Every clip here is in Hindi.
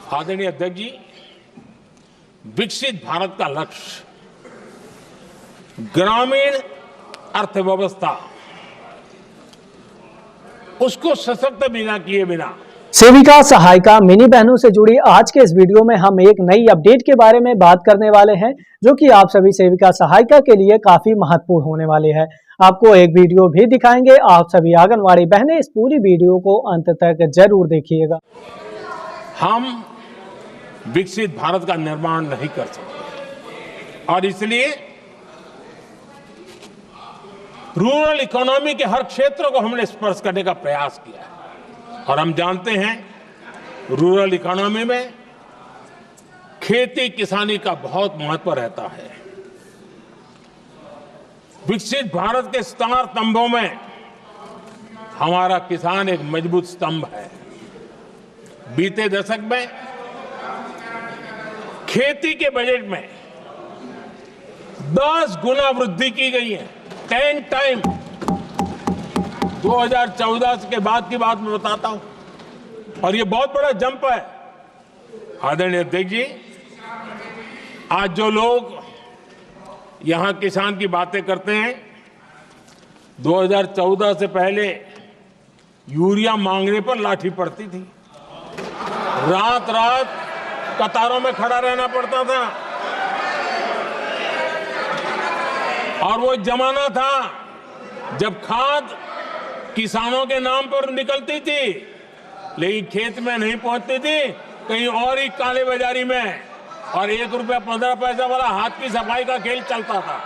आदरणीय अध्यक्ष जी, विकसित भारत का लक्ष्य ग्रामीण अर्थव्यवस्था उसको सशक्त बिना किए बिना सेविका सहायिका मिनी बहनों से जुड़ी आज के इस वीडियो में हम एक नई अपडेट के बारे में बात करने वाले हैं, जो कि आप सभी सेविका सहायिका के लिए काफी महत्वपूर्ण होने वाली है। आपको एक वीडियो भी दिखाएंगे, आप सभी आंगनवाड़ी बहनें इस पूरी वीडियो को अंत तक जरूर देखिएगा। हम विकसित भारत का निर्माण नहीं कर सकते और इसलिए रूरल इकोनॉमी के हर क्षेत्र को हमने स्पर्श करने का प्रयास किया है। और हम जानते हैं रूरल इकोनॉमी में खेती किसानी का बहुत महत्व रहता है। विकसित भारत के स्टार स्तंभों में हमारा किसान एक मजबूत स्तंभ है। बीते दशक में खेती के बजट में 10 गुना वृद्धि की गई है, 10 टाइम। 2014 के बाद की बात मैं बताता हूं और ये बहुत बड़ा जंप है। आदरणीय अध्यक्ष जी, आज जो लोग यहां किसान की बातें करते हैं, 2014 से पहले यूरिया मांगने पर लाठी पड़ती थी, रात रात कतारों में खड़ा रहना पड़ता था और वो जमाना था जब खाद किसानों के नाम पर निकलती थी लेकिन खेत में नहीं पहुंचती थी, कहीं और ही काले बाजारी में, और 1 रुपया 15 पैसा वाला हाथ की सफाई का खेल चलता था।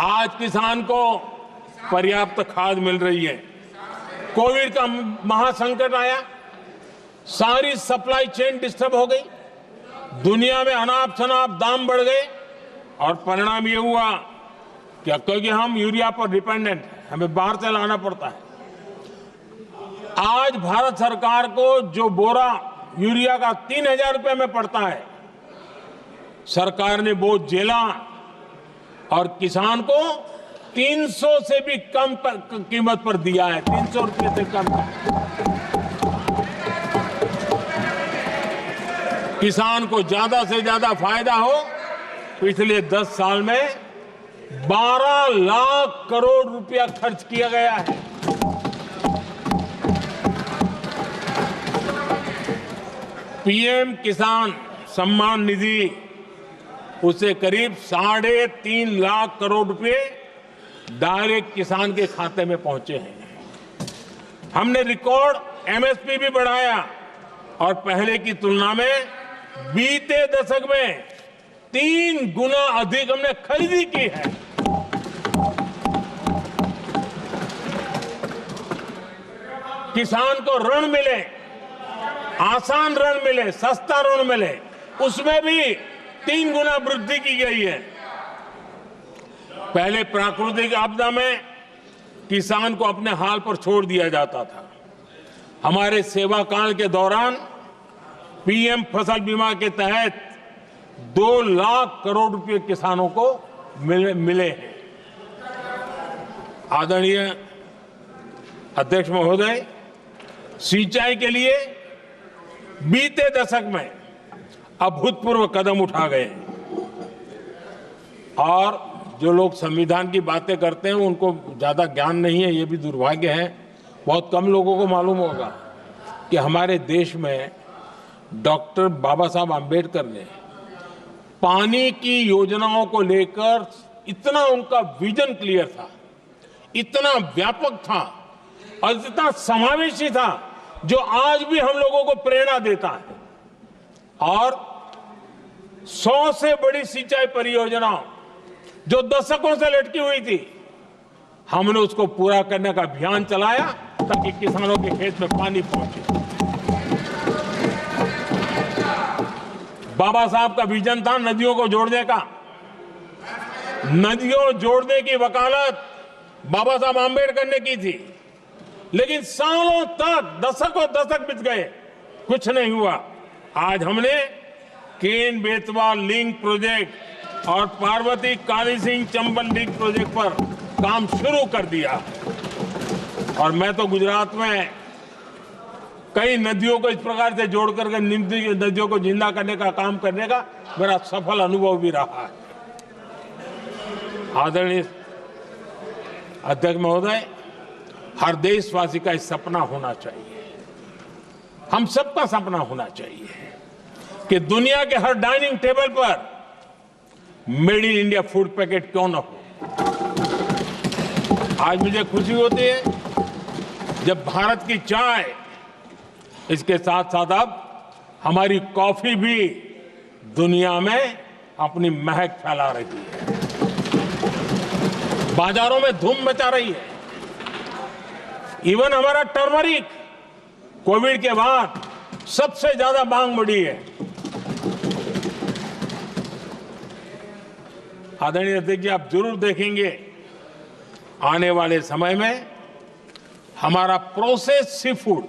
आज किसान को पर्याप्त खाद मिल रही है। कोविड का महासंकट आया, सारी सप्लाई चेन डिस्टर्ब हो गई, दुनिया में अनाप शनाप दाम बढ़ गए और परिणाम ये हुआ क्या, क्योंकि हम यूरिया पर डिपेंडेंट हैं, हमें बाहर से लाना पड़ता है। आज भारत सरकार को जो बोरा यूरिया का 3000 रुपए में पड़ता है, सरकार ने वो झेला और किसान को 300 से भी कम कीमत पर दिया है, 300 रुपए से कम। किसान को ज्यादा से ज्यादा फायदा हो। पिछले 10 साल में 12 लाख करोड़ रुपया खर्च किया गया है। पीएम किसान सम्मान निधि, उसे करीब 3.5 लाख करोड़ रुपए डायरेक्ट किसान के खाते में पहुंचे हैं। हमने रिकॉर्ड एमएसपी भी बढ़ाया और पहले की तुलना में बीते दशक में 3 गुना अधिक हमने खरीदी की है। किसान को ऋण मिले, आसान ऋण मिले, सस्ता ऋण मिले, उसमें भी 3 गुना वृद्धि की गई है। पहले प्राकृतिक आपदा में किसान को अपने हाल पर छोड़ दिया जाता था। हमारे सेवा काल के दौरान पीएम फसल बीमा के तहत 2 लाख करोड़ रुपए किसानों को मिले हैं। आदरणीय अध्यक्ष महोदय, सिंचाई के लिए बीते दशक में अभूतपूर्व कदम उठा गए और जो लोग संविधान की बातें करते हैं उनको ज्यादा ज्ञान नहीं है, ये भी दुर्भाग्य है। बहुत कम लोगों को मालूम होगा कि हमारे देश में डॉक्टर बाबा साहब आम्बेडकर ने पानी की योजनाओं को लेकर इतना उनका विजन क्लियर था, इतना व्यापक था और इतना समावेशी था, जो आज भी हम लोगों को प्रेरणा देता है। और 100 से बड़ी सिंचाई परियोजनाओं जो दशकों से लटकी हुई थी, हमने उसको पूरा करने का अभियान चलाया ताकि किसानों के खेत में पानी पहुंचे। बाबा साहब का विजन था नदियों को जोड़ने का। नदियों जोड़ने की वकालत बाबा साहब आम्बेडकर ने की थी, लेकिन सालों तक, दशकों दशक बीत गए, कुछ नहीं हुआ। आज हमने केन बेतवा लिंक प्रोजेक्ट और पार्वती काली सिंह चंबल लिंक प्रोजेक्ट पर काम शुरू कर दिया। और मैं तो गुजरात में कई नदियों को इस प्रकार से जोड़ करके नदियों को जिंदा करने का काम करने का मेरा सफल अनुभव भी रहा है। आदरणीय अध्यक्ष महोदय, हर देशवासी का इस सपना होना चाहिए, हम सबका सपना होना चाहिए कि दुनिया के हर डाइनिंग टेबल पर made in India food packet क्यों न हो। आज मुझे खुशी होती है जब भारत की चाय, इसके साथ साथ अब हमारी कॉफी भी दुनिया में अपनी महक फैला रही है, बाजारों में धूम मचा रही है। इवन हमारा टर्मरिक कोविड के बाद सबसे ज्यादा मांग बढ़ी है। आदरणीय अध्यक्ष जी, आप जरूर देखेंगे आने वाले समय में हमारा प्रोसेस सी फूड